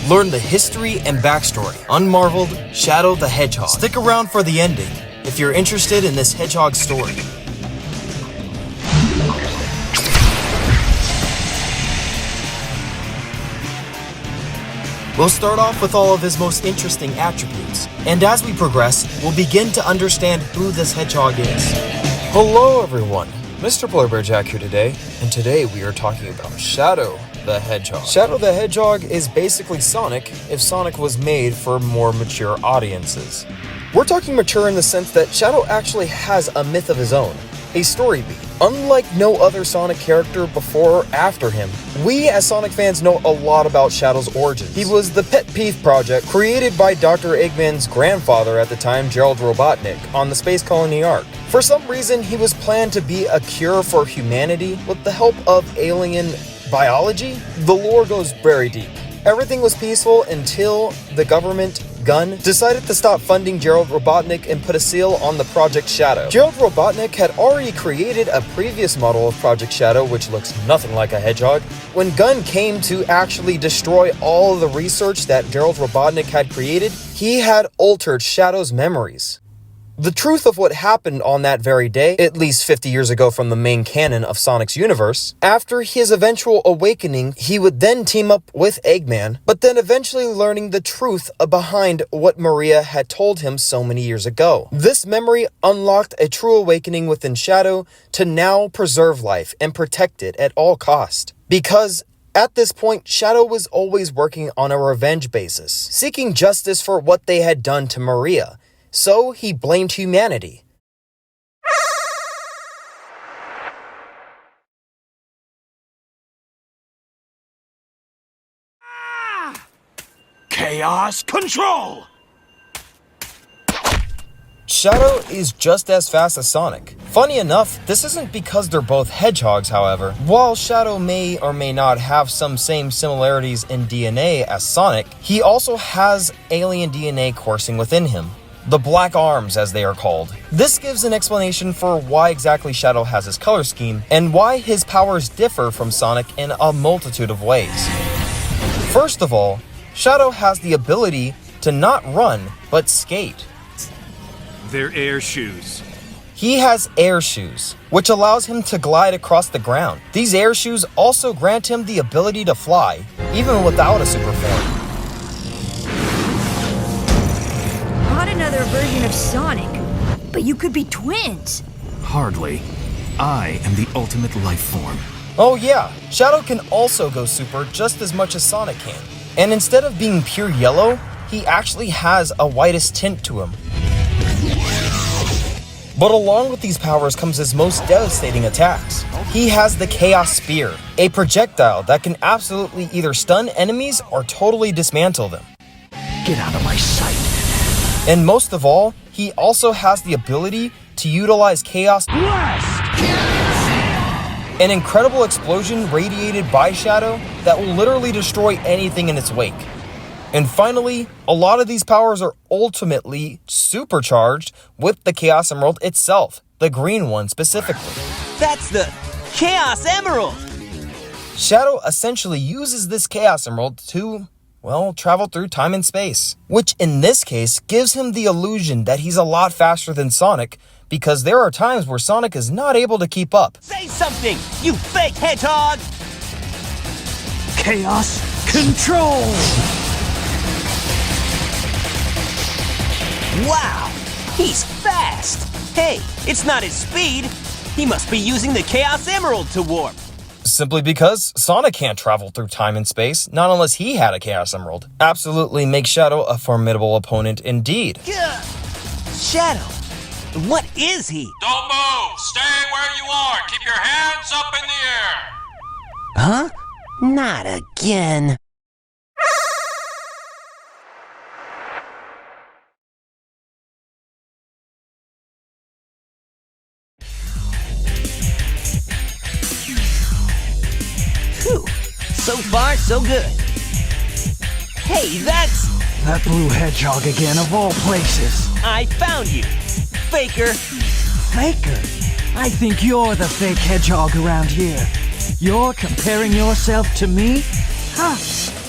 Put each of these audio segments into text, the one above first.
Learn the history and backstory. UnMarvaled, Shadow the Hedgehog. Stick around for the ending if you're interested in this Hedgehog story. We'll start off with all of his most interesting attributes, and as we progress, we'll begin to understand who this hedgehog is. Hello everyone, Mr. Blurbearjack here today, and today we are talking about Shadow the Hedgehog. Shadow the Hedgehog is basically Sonic if Sonic was made for more mature audiences. We're talking mature in the sense that Shadow actually has a myth of his own, a story beat. Unlike no other Sonic character before or after him, we as Sonic fans know a lot about Shadow's origins. He was the Pet Peeve project created by Dr. Eggman's grandfather at the time, Gerald Robotnik, on the Space Colony Ark. For some reason, he was planned to be a cure for humanity with the help of alien biology. The lore goes very deep. Everything was peaceful until the government decided to stop funding Gerald Robotnik and put a seal on the Project Shadow. Gerald Robotnik had already created a previous model of Project Shadow, which looks nothing like a hedgehog. When Gunn came to actually destroy all of the research that Gerald Robotnik had created, he had altered Shadow's memories. The truth of what happened on that very day, at least 50 years ago from the main canon of Sonic's universe, after his eventual awakening, he would then team up with Eggman, but then eventually learning the truth behind what Maria had told him so many years ago. This memory unlocked a true awakening within Shadow to now preserve life and protect it at all cost. Because at this point, Shadow was always working on a revenge basis, seeking justice for what they had done to Maria. So he blamed humanity. Chaos control! Shadow is just as fast as Sonic. Funny enough, this isn't because they're both hedgehogs, however. While Shadow may or may not have some same similarities in DNA as Sonic, he also has alien DNA coursing within him. The Black Arms, as they are called. This gives an explanation for why exactly Shadow has his color scheme, and why his powers differ from Sonic in a multitude of ways. First of all, Shadow has the ability to not run, but skate. They're air shoes. He has air shoes, which allows him to glide across the ground. These air shoes also grant him the ability to fly, even without a super form. Not another version of Sonic, but you could be twins. Hardly. I am the ultimate life form. Oh yeah, Shadow can also go super just as much as Sonic can. And instead of being pure yellow, he actually has a whitest tint to him. But along with these powers comes his most devastating attacks. He has the Chaos Spear, a projectile that can absolutely either stun enemies or totally dismantle them. Get out of my sight. And most of all, he also has the ability to utilize Chaos Blast! an incredible explosion radiated by Shadow that will literally destroy anything in its wake. And finally, a lot of these powers are ultimately supercharged with the Chaos Emerald itself, the green one specifically. That's the Chaos Emerald! Shadow essentially uses this Chaos Emerald to, well, travel through time and space, which in this case gives him the illusion that he's a lot faster than Sonic, because there are times where Sonic is not able to keep up. Say something, you fake hedgehog! Chaos control! Wow, he's fast! Hey, it's not his speed. He must be using the Chaos Emerald to warp. Simply because Sonic can't travel through time and space, not unless he had a Chaos Emerald. Absolutely makes Shadow a formidable opponent indeed. Gah! Shadow, what is he? Don't move! Stay where you are! Keep your hands up in the air! Huh? Not again. Phew. So far, so good. Hey, that's... That blue hedgehog again, of all places. I found you, Faker. Faker? I think you're the fake hedgehog around here. You're comparing yourself to me? Huh.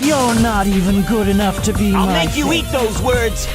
You're not even good enough to be I'll my make you eat those words!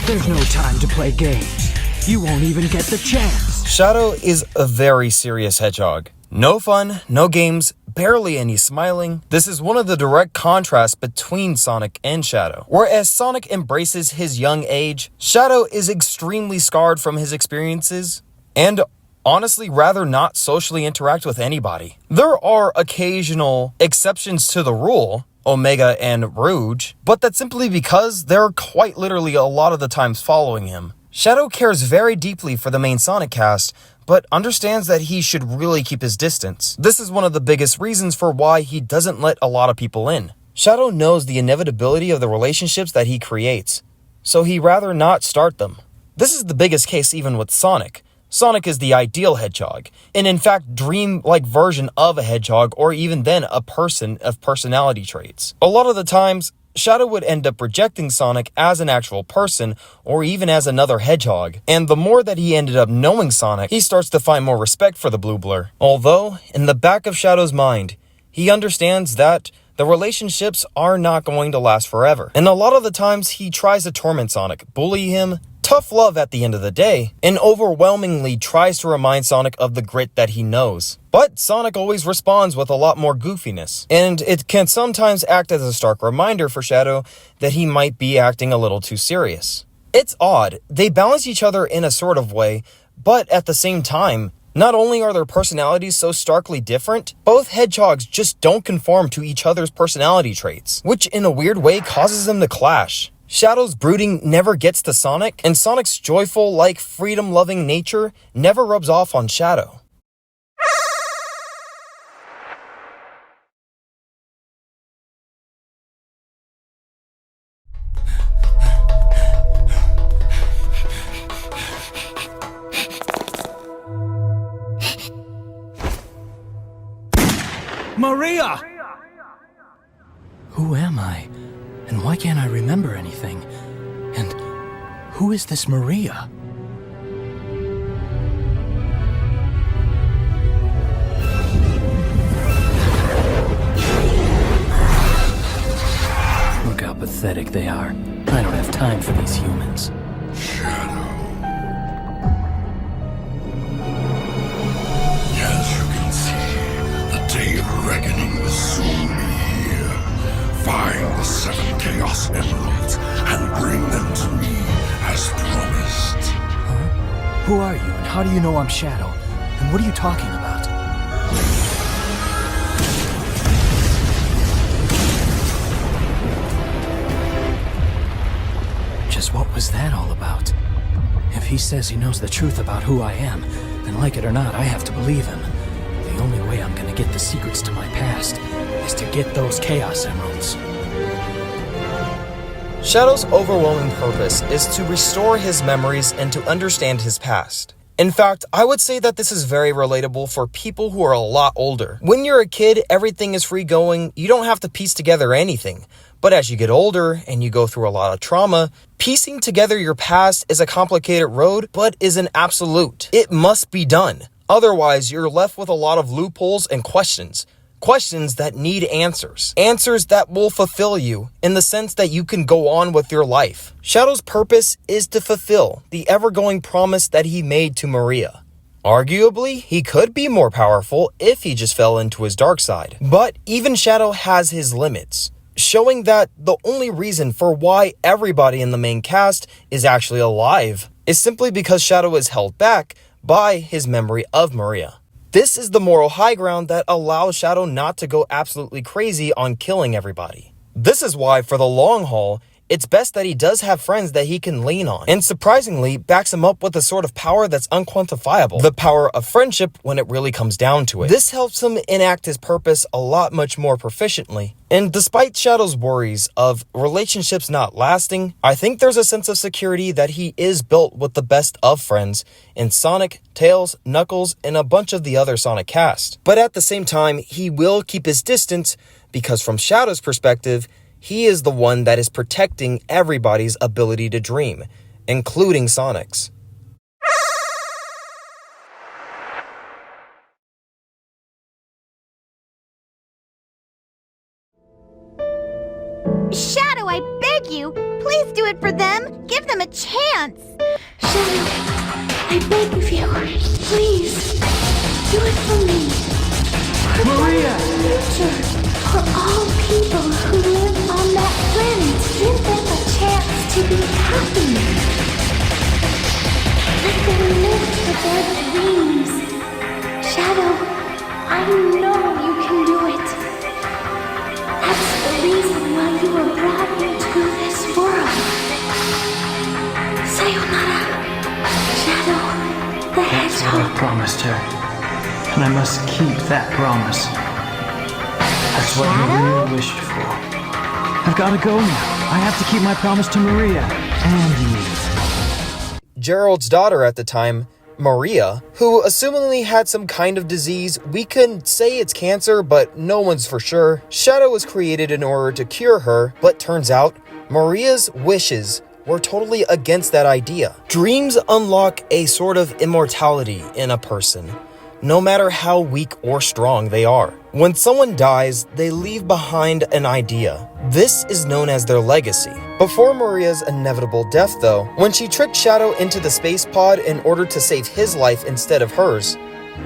There's no time to play games. You won't even get the chance. Shadow is a very serious hedgehog. No fun, no games, barely any smiling. This is one of the direct contrasts between Sonic and Shadow. Whereas Sonic embraces his young age, Shadow is extremely scarred from his experiences and honestly rather not socially interact with anybody. There are occasional exceptions to the rule, Omega and Rouge, but that's simply because they're quite literally a lot of the times following him. Shadow cares very deeply for the main Sonic cast, but understands that he should really keep his distance. This is one of the biggest reasons for why he doesn't let a lot of people in. Shadow knows the inevitability of the relationships that he creates, so he'd rather not start them. This is the biggest case even with Sonic. Sonic is the ideal hedgehog, and in fact dream-like version of a hedgehog or even then a person of personality traits. A lot of the times, Shadow would end up rejecting Sonic as an actual person or even as another hedgehog, and the more that he ended up knowing Sonic, he starts to find more respect for the Blue Blur. Although, in the back of Shadow's mind, he understands that the relationships are not going to last forever. And a lot of the times he tries to torment Sonic, bully him, tough love at the end of the day, and overwhelmingly tries to remind Sonic of the grit that he knows. But Sonic always responds with a lot more goofiness, and it can sometimes act as a stark reminder for Shadow that he might be acting a little too serious. It's odd, they balance each other in a sort of way, but at the same time, not only are their personalities so starkly different, both hedgehogs just don't conform to each other's personality traits, which in a weird way causes them to clash. Shadow's brooding never gets to Sonic, and Sonic's joyful, freedom-loving nature never rubs off on Shadow. Maria! Who am I? And why can't I remember anything? And who is this Maria? Look how pathetic they are. I don't have time for these humans. As you can see, the day of reckoning will soon be here. Find the 7 Chaos Emeralds and bring them to me as promised. Huh? Who are you and how do you know I'm Shadow? And what are you talking about? Just what was that all about? If he says he knows the truth about who I am, then like it or not, I have to believe him. The only way I'm gonna get the secrets to my past is to get those Chaos Emeralds. Shadow's overwhelming purpose is to restore his memories and to understand his past. In fact, I would say that this is very relatable for people who are a lot older. When you're a kid, everything is free going, you don't have to piece together anything. But as you get older and you go through a lot of trauma, piecing together your past is a complicated road, but is an absolute. It must be done. Otherwise, you're left with a lot of loopholes and questions. Questions that need answers. Answers that will fulfill you in the sense that you can go on with your life. Shadow's purpose is to fulfill the ever-going promise that he made to Maria. Arguably, he could be more powerful if he just fell into his dark side. But even Shadow has his limits, showing that the only reason for why everybody in the main cast is actually alive is simply because Shadow is held back by his memory of Maria. This is the moral high ground that allows Shadow not to go absolutely crazy on killing everybody. This is why, for the long haul, it's best that he does have friends that he can lean on, and surprisingly backs him up with a sort of power that's unquantifiable. The power of friendship when it really comes down to it. This helps him enact his purpose a lot much more proficiently. And despite Shadow's worries of relationships not lasting, I think there's a sense of security that he is built with the best of friends in Sonic, Tails, Knuckles, and a bunch of the other Sonic cast. But at the same time, he will keep his distance because from Shadow's perspective, he is the one that is protecting everybody's ability to dream, including Sonic's. Shadow, I beg you! Please do it for them! Give them a chance! Shadow, I beg of you, please, do it for me. Maria! Future for all people who live on that planet. Give them a chance to be happy. Let them live for their dreams. Shadow, I know you can do it. That's the reason why you were brought into this world. Sayonara, Shadow the That's what I Hedgehog. promised her. And I must keep that promise. That's what Maria wished for. I've got to go now. I have to keep my promise to Maria and you. Gerald's daughter at the time, Maria, who assumingly had some kind of disease, we can say it's cancer, but no one's for sure. Shadow was created in order to cure her, but turns out Maria's wishes were totally against that idea. Dreams unlock a sort of immortality in a person, no matter how weak or strong they are. When someone dies, they leave behind an idea. This is known as their legacy. Before Maria's inevitable death though, when she tricked Shadow into the space pod in order to save his life instead of hers,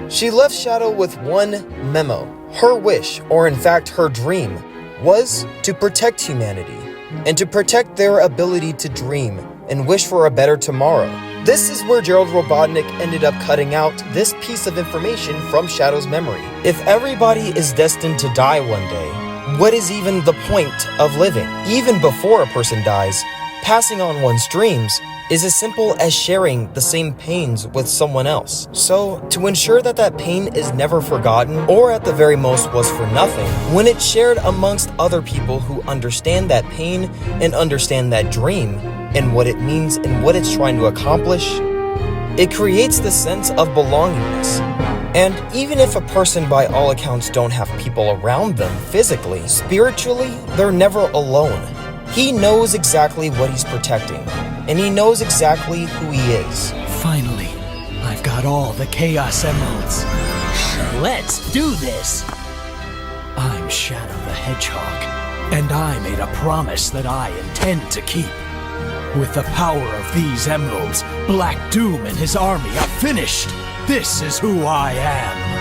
she left Shadow with one memo. Her wish, or in fact her dream, was to protect humanity and to protect their ability to dream and wish for a better tomorrow. This is where Gerald Robotnik ended up cutting out this piece of information from Shadow's memory. If everybody is destined to die one day, what is even the point of living? Even before a person dies, passing on one's dreams is as simple as sharing the same pains with someone else. So, to ensure that that pain is never forgotten, or at the very most was for nothing, when it's shared amongst other people who understand that pain and understand that dream, and what it means and what it's trying to accomplish, it creates the sense of belongingness. And even if a person by all accounts don't have people around them physically, spiritually, they're never alone. He knows exactly what he's protecting, and he knows exactly who he is. Finally, I've got all the Chaos Emeralds. Let's do this! I'm Shadow the Hedgehog, and I made a promise that I intend to keep. With the power of these emeralds, Black Doom and his army are finished! This is who I am!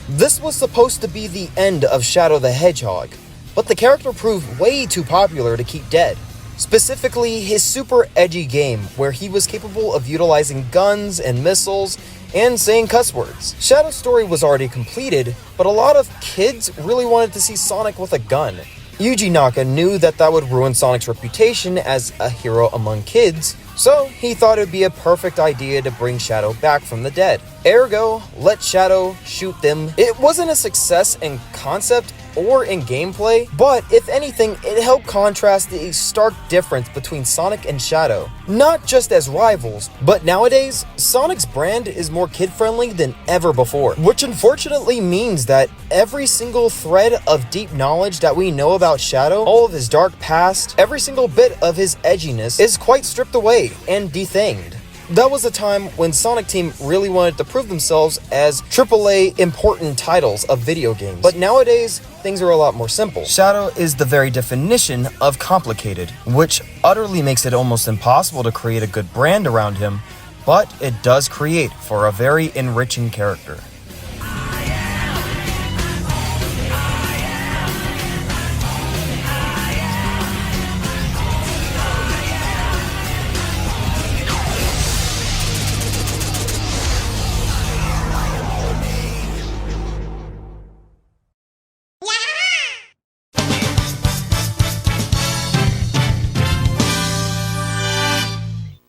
This was supposed to be the end of Shadow the Hedgehog, but the character proved way too popular to keep dead. Specifically, his super edgy game, where he was capable of utilizing guns and missiles and saying cuss words. Shadow's story was already completed, but a lot of kids really wanted to see Sonic with a gun. Yuji Naka knew that that would ruin Sonic's reputation as a hero among kids, so he thought it would be a perfect idea to bring Shadow back from the dead. Ergo, let Shadow shoot them. It wasn't a success in concept or in gameplay, but if anything, it helped contrast the stark difference between Sonic and Shadow. Not just as rivals, but nowadays, Sonic's brand is more kid-friendly than ever before, which unfortunately means that every single thread of deep knowledge that we know about Shadow, all of his dark past, every single bit of his edginess is quite stripped away and dethanged. That was a time when Sonic Team really wanted to prove themselves as AAA important titles of video games. But nowadays, things are a lot more simple. Shadow is the very definition of complicated, which utterly makes it almost impossible to create a good brand around him, but it does create for a very enriching character.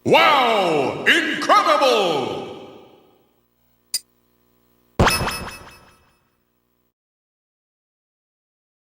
Wow! Incredible!